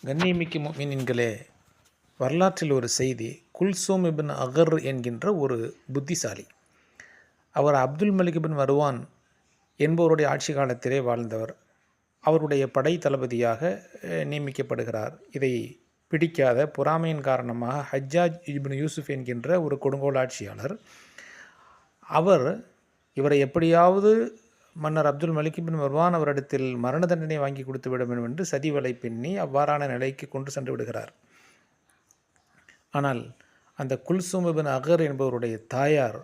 கண்ணியமிக்க முஃமினீன்களே, வரலாற்றில் ஒரு செய்தி. குல்சூம் இபின் அகர் என்கின்ற ஒரு புத்திசாலி. அவர் அப்துல் மலிக் இபின் மர்வான் என்பவருடைய ஆட்சி காலத்திலே வாழ்ந்தவர். அவருடைய படை தளபதியாக நியமிக்கப்படுகிறார். இதை பிடிக்காத பொறாமையின் காரணமாக ஹஜ்ஜாஜ் இபின் யூசுப் என்கின்ற ஒரு கொடுங்கோல் ஆட்சியாளர் இவரை எப்படியாவது மன்னர் அப்துல் மலிக் பின் மர்வான் அவரிடத்தில் மரண தண்டனை வாங்கி கொடுத்து விட வேண்டும் என்று சதிவலை பின்னி அவ்வாறான நிலைக்கு கொண்டு சென்று விடுகிறார். ஆனால் அந்த குல்சூம் இபின் அகர் என்பவருடைய தாயார்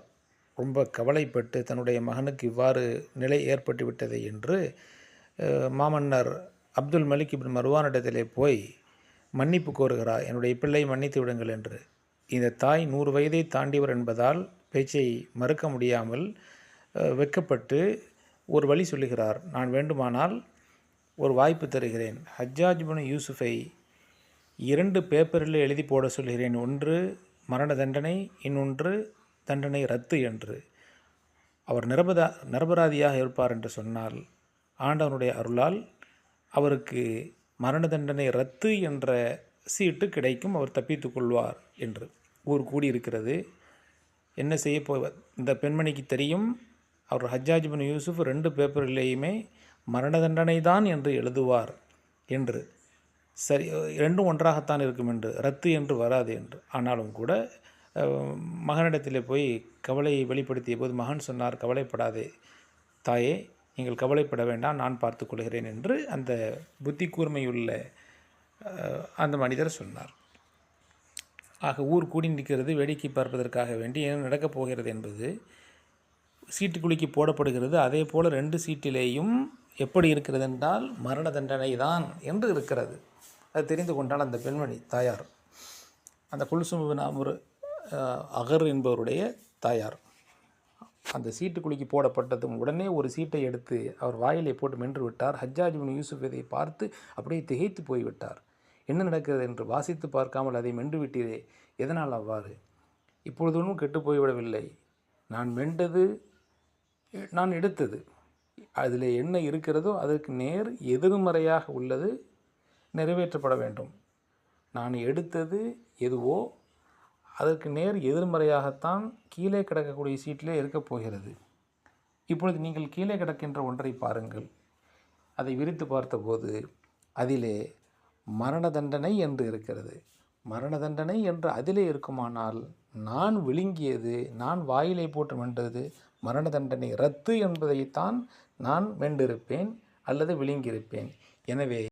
ரொம்ப கவலைப்பட்டு தன்னுடைய மகனுக்கு இவ்வாறு நிலை ஏற்பட்டு விட்டது என்று மாமன்னர் அப்துல் மலிக் பின் மர்வானிடத்திலே போய் மன்னிப்பு கோருகிறார். என்னுடைய பிள்ளை மன்னித்து விடுங்கள் என்று. இந்த தாய் 100 வயதை தாண்டியவர் என்பதால் பேச்சை மறுக்க முடியாமல் வெட்கப்பட்டு ஒரு வழி சொல்லுகிறார். நான் வேண்டுமானால் ஒரு வாய்ப்பு தருகிறேன். ஹஜ்ஜாஜ் இப்னு யூசுஃபை 2 பேப்பரில் எழுதி போட சொல்கிறேன். ஒன்று மரண தண்டனை, இன்னொன்று தண்டனை ரத்து என்று. அவர் நிரபராதியாக இருப்பார் என்று சொன்னால் ஆண்டவனுடைய அருளால் அவருக்கு மரண தண்டனை ரத்து என்ற சீட்டு கிடைக்கும், அவர் தப்பித்து கொள்வார் என்று. ஊர் கூடியிருக்கிறது. என்ன செய்ய இந்த பெண்மணிக்கு தெரியும், அவர் ஹஜ்ஜாஜ் இப்னு யூசுஃப் 2 பேப்பரிலேயுமே மரண தண்டனை தான் என்று எழுதுவார் என்று. சரி, 2ம் ஒன்றாகத்தான் இருக்கும் என்று, ரத்து என்று வராது என்று. ஆனாலும் கூட மகனிடத்தில் போய் கவலையை வெளிப்படுத்திய போது மகன் சொன்னார், கவலைப்படாதே தாயே, நீங்கள் கவலைப்பட வேண்டாம், நான் பார்த்து கொள்கிறேன் என்று அந்த புத்தி கூர்மையுள்ள அந்த மனிதர் சொன்னார். ஆக ஊர் கூடி நிற்கிறது, வேடிக்கை பார்ப்பதற்காக வேண்டி என்ன நடக்கப் போகிறது என்பது சீட்டுக்குலுக்கி போடப்படுகிறது. அதே போல் 2 சீட்டிலேயும் எப்படி இருக்கிறது என்றால் மரண தண்டனை தான் என்று இருக்கிறது. அது தெரிந்து கொண்டால் அந்த பெண்மணி தாயார், அந்த குல்சூம் இபின் அகர் என்பவருடைய தாயார், அந்த சீட்டுக்குலுக்கி போடப்பட்டதும் உடனே ஒரு சீட்டை எடுத்து அவர் வாயிலை போட்டு மென்று விட்டார். ஹஜ்ஜாஜ் இப்னு யூசுப் இதை பார்த்து அப்படியே திகைத்து போய்விட்டார். என்ன நடக்கிறது என்று வாசித்து பார்க்காமல் அதை மென்று விட்டீரே, எதனால் அவ்வாறு? இப்பொழுது ஒன்றும் கெட்டு போய்விடவில்லை. நான் மெண்டது, நான் எடுத்தது, அதில் என்ன இருக்கிறதோ அதற்கு நேர் எதிர்மறையாக உள்ளது, நிறைவேற்றப்பட வேண்டும். நான் எடுத்தது எதுவோ அதற்கு நேர் எதிர்மறையாகத்தான் கீழே கிடக்கக்கூடிய சீட்டிலே இருக்கப் போகிறது. இப்பொழுது நீங்கள் கீழே கிடக்கின்ற ஒன்றை பாருங்கள். அதை விரித்து பார்த்தபோது அதிலே மரண தண்டனை என்று இருக்கிறது. மரண தண்டனை என்று அதிலே இருக்குமானால் நான் விழுங்கியது, நான் வாயிலை போட்டு மென்றது மரண தண்டனை ரத்து என்பதைத்தான் நான் மென்றிருப்பேன் அல்லது விழுங்கியிருப்பேன். எனவே